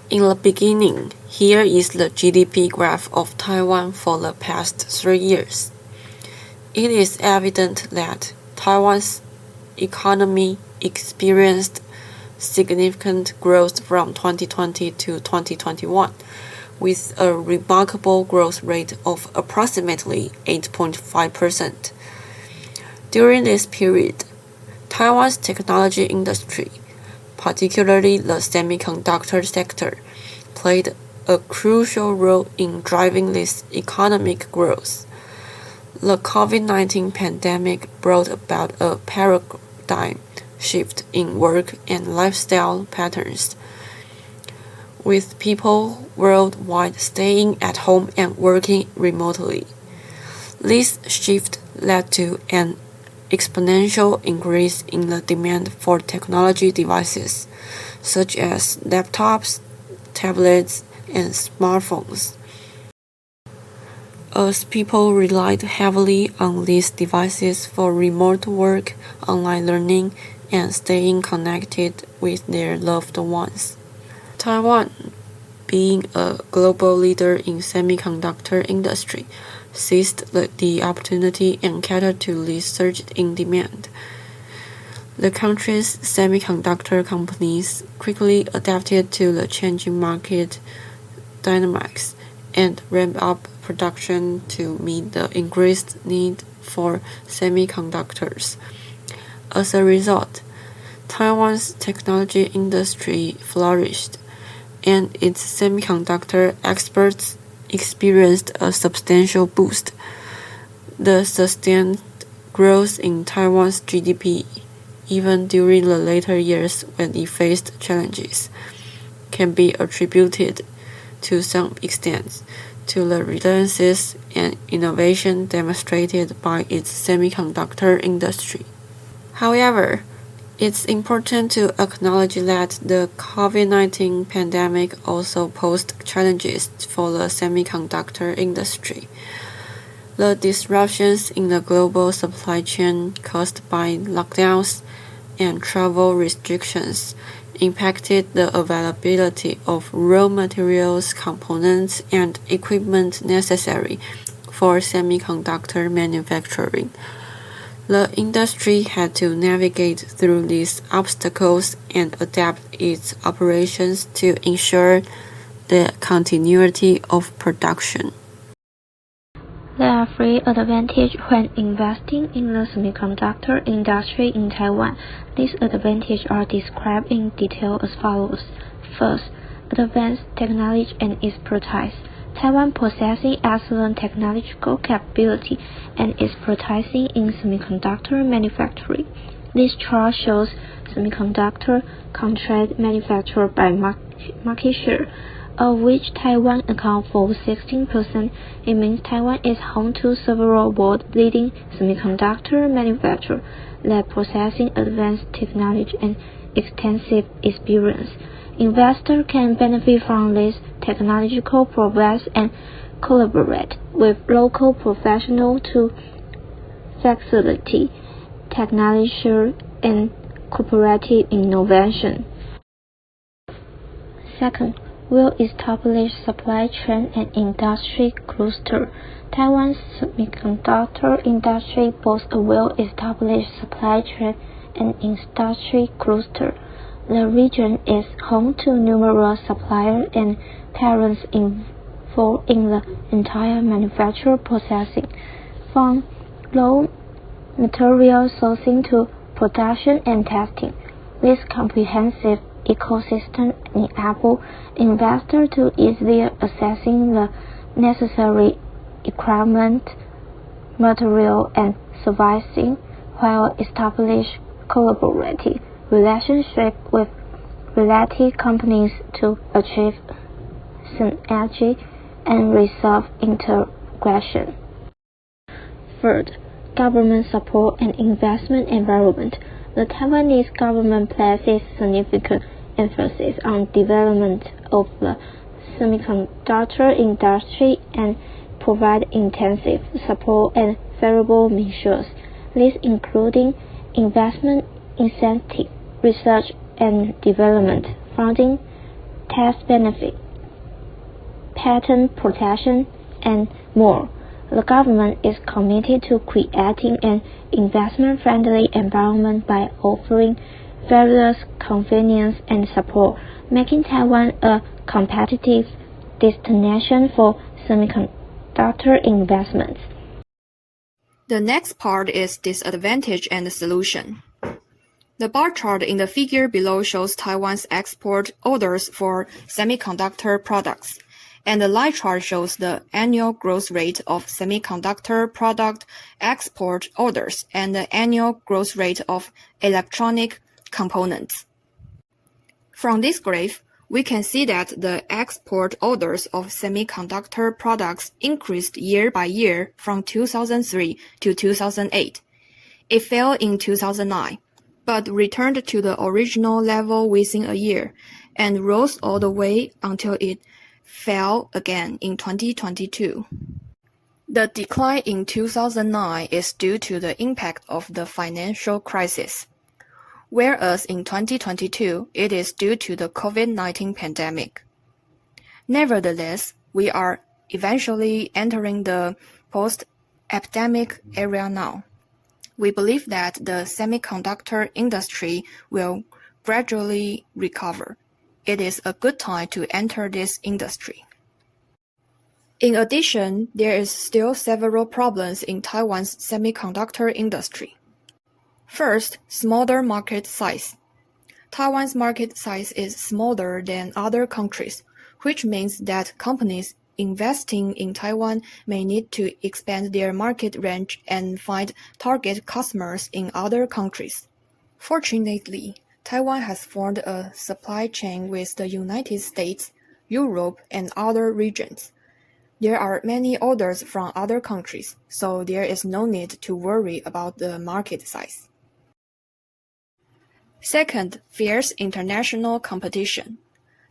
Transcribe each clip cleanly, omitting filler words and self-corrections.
In the beginning, here is the GDP graph of Taiwan for the past 3 years. It is evident that Taiwan's economy experienced significant growth from 2020 to 2021, with a remarkable growth rate of approximately 8.5%. During this period, Taiwan's technology industry, particularly the semiconductor sector, played a crucial role in driving this economic growth. The COVID-19 pandemic brought about a paradigm shift in work and lifestyle patterns, with people worldwide staying at home and working remotely. This shift led to an exponential increase in the demand for technology devices, such as laptops, tablets, and smartphones. As people relied heavily on these devices for remote work, online learning, and staying connected with their loved ones. Taiwan, being a global leader in semiconductor industry, seized the opportunity and catered to this surge in demand. The country's semiconductor companies quickly adapted to the changing market dynamics and ramped up production to meet the increased need for semiconductors. As a result, Taiwan's technology industry flourished, and its semiconductor exports experienced a substantial boost. The sustained growth in Taiwan's GDP, even during the later years when it faced challenges, can be attributed to some extent to the resilience and innovation demonstrated by its semiconductor industry. However, it's important to acknowledge that the COVID-19 pandemic also posed challenges for the semiconductor industry. The disruptions in the global supply chain caused by lockdowns and travel restrictions impacted the availability of raw materials, components, and equipment necessary for semiconductor manufacturing. The industry had to navigate through these obstacles and adapt its operations to ensure the continuity of production. There are three advantages when investing in the semiconductor industry in Taiwan. These advantages are described in detail as follows. First, advanced technology and expertise. Taiwan possessing excellent technological capability and expertise in semiconductor manufacturing. This chart shows semiconductor contract manufactured by market share, of which Taiwan accounts for 16%. It means Taiwan is home to several world-leading semiconductor manufacturers that possessing advanced technology and extensive experience. Investors can benefit from this technological progress and collaborate with local professionals to facilitate technology and cooperative innovation. Second, well-established supply chain and industry cluster. Taiwan's semiconductor industry boasts a well-established supply chain and industry cluster. The region is home to numerous suppliers and parents involved in the entire manufacturing processing, from raw material sourcing to production and testing. This comprehensive ecosystem enables investors to easily accessing the necessary equipment, material, and servicing, while establishing collaborative relationship with related companies to achieve synergy and resolve integration. Third, government support and investment environment. The Taiwanese government places significant emphasis on development of the semiconductor industry and provide intensive support and favorable measures. These including investment incentive, research and development, funding, tax benefit, patent protection, and more. The government is committed to creating an investment-friendly environment by offering various convenience and support, making Taiwan a competitive destination for semiconductor investments. The next part is disadvantage and solution. The bar chart in the figure below shows Taiwan's export orders for semiconductor products, and the line chart shows the annual growth rate of semiconductor product export orders and the annual growth rate of electronic components. From this graph, we can see that the export orders of semiconductor products increased year by year from 2003 to 2008. It fell in 2009, but returned to the original level within a year, and rose all the way until it fell again in 2022. The decline in 2009 is due to the impact of the financial crisis, whereas in 2022 it is due to the COVID-19 pandemic. Nevertheless, we are eventually entering the post-epidemic era now. We believe that the semiconductor industry will gradually recover. It is a good time to enter this industry. In addition, there is still several problems in Taiwan's semiconductor industry. First, smaller market size. Taiwan's market size is smaller than other countries, which means that companies investing in Taiwan may need to expand their market range and find target customers in other countries. Fortunately, Taiwan has formed a supply chain with the United States, Europe, and other regions. There are many orders from other countries, so there is no need to worry about the market size. Second, fierce international competition.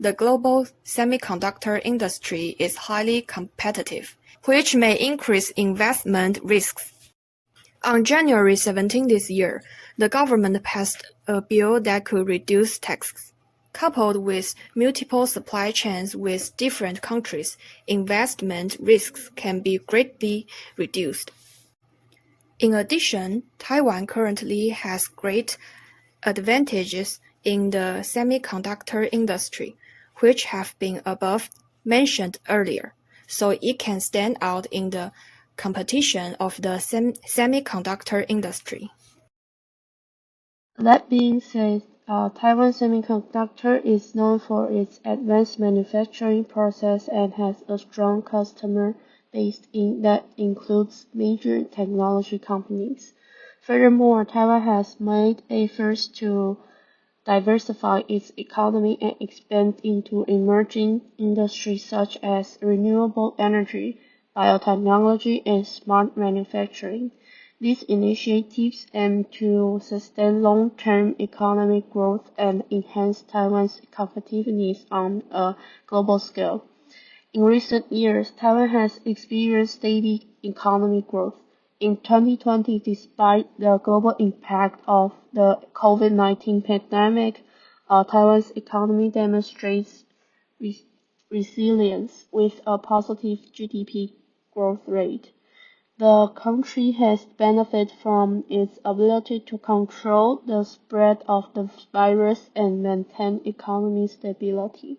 The global semiconductor industry is highly competitive, which may increase investment risks. On January 17 this year, the government passed a bill that could reduce taxes. Coupled with multiple supply chains with different countries, investment risks can be greatly reduced. In addition, Taiwan currently has great advantages in the semiconductor industry, which have been above mentioned earlier, so it can stand out in the competition of the semiconductor industry. That being said, Taiwan Semiconductor is known for its advanced manufacturing process and has a strong customer base that includes major technology companies. Furthermore, Taiwan has made efforts to diversify its economy and expand into emerging industries such as renewable energy, biotechnology, and smart manufacturing. These initiatives aim to sustain long-term economic growth and enhance Taiwan's competitiveness on a global scale. In recent years, Taiwan has experienced steady economic growth. In 2020, despite the global impact of the COVID-19 pandemic, Taiwan's economy demonstrates resilience with a positive GDP growth rate. The country has benefited from its ability to control the spread of the virus and maintain economic stability.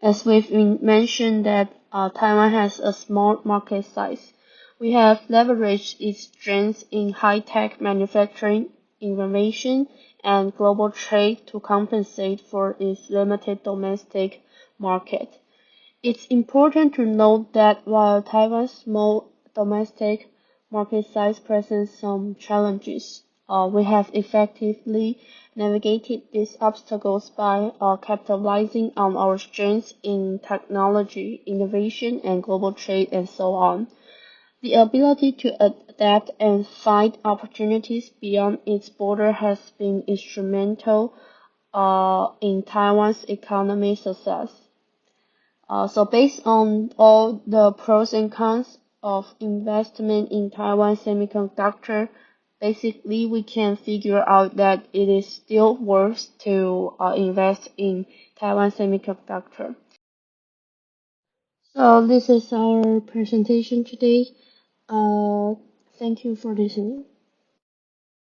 As we've mentioned that Taiwan has a small market size. We have leveraged its strengths in high-tech manufacturing, innovation, and global trade to compensate for its limited domestic market. It's important to note that while Taiwan's small domestic market size presents some challenges, we have effectively navigated these obstacles by capitalizing on our strengths in technology, innovation, and global trade, and so on. The ability to adapt and find opportunities beyond its border has been instrumental in Taiwan's economic success. So based on all the pros and cons of investment in Taiwan semiconductor basically we can figure out that it is still worth to invest in Taiwan Semiconductor. So this is our presentation today. Thank you for listening.